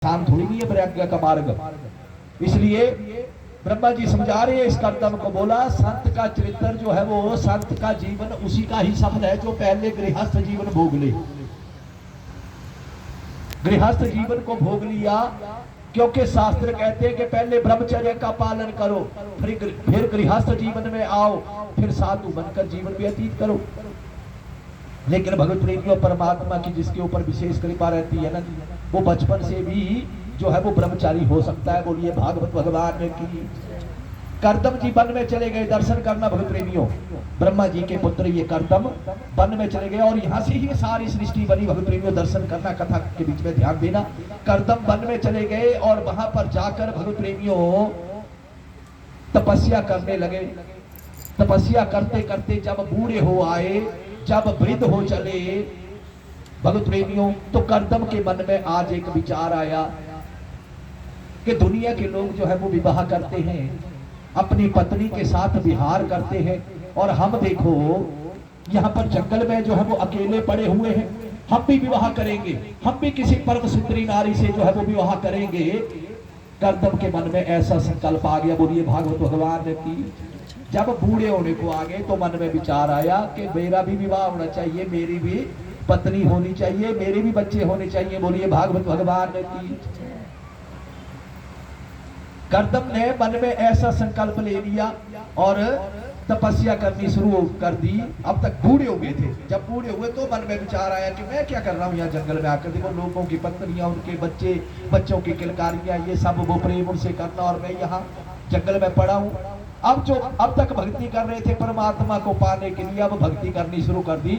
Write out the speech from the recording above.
आसान थोड़ी नहीं है प्रज्ञा का मार्ग। इसलिए ब्रह्मा जी समझा रहे हैं इस कर्तव्य को। बोला संत का चरित्र जो है वो संत का जीवन उसी का ही सफल है जो पहले गृहस्थ जीवन भोग ले। गृहस्थ जीवन को भोग लिया क्योंकि शास्त्र कहते हैं कि पहले ब्रह्मचर्य का पालन करो, फिर गृहस्थ जीवन में आओ, फिर साधु बनकर जीवन व्यतीत करो। लेकिन भगवत प्रेमियों परमात्मा की जिसके ऊपर विशेष कृपा रहती है ना, वो बचपन से भी जो है वो ब्रह्मचारी हो सकता है। बोलिए भागवत भगवान की। कर्दम जी वन में चले गए दर्शन करना। भगवत प्रेमियों ब्रह्मा जी के पुत्र ये कर्दम वन में चले गए और यहाँ से ही सारी सृष्टि बनी। भगवत प्रेमियों दर्शन करना, कथा के बीच में ध्यान देना। कर्दम वन में चले गए और वहां पर जाकर भगवत प्रेमियों तपस्या करने लगे। तपस्या करते करते जब बूढ़े हो आए, जब वृद्ध हो चले भगवत प्रेमियों, तो कर्दम के मन में आज एक विचार आया कि दुनिया के लोग जो है वो विवाह करते हैं, अपनी पत्नी के साथ विहार करते हैं, और हम देखो यहाँ पर जंगल में जो है वो अकेले पड़े हुए हैं। हम भी विवाह करेंगे, हम भी किसी परम सुंदरी नारी से जो है वो विवाह करेंगे। कर्दम के मन में ऐसा संकल्प आ गया। बोलिए भागवत भगवान की। जब बूढ़े होने को आ गए तो मन में विचार आया कि मेरा भी विवाह होना चाहिए, मेरी भी पत्नी होनी चाहिए, मेरे भी बच्चे होने चाहिए। बोलिए भागवत भगवान की। कर्दम ने मन में ऐसा संकल्प ले लिया और तपस्या करनी शुरू कर दी। अब तक बूढ़े हो गए थे। जब बूढ़े हुए तो मन में विचार आया कि मैं क्या कर रहा हूँ यहाँ जंगल में आकर। देखो लोगों की पत्नियां, उनके बच्चे, बच्चों की किलकारियां, ये सब वो प्रेम उनसे करना, और मैं यहाँ जंगल में पड़ा हूँ। अब तक भक्ति कर रहे थे परमात्मा को पाने के लिए, अब भक्ति करनी शुरू कर दी।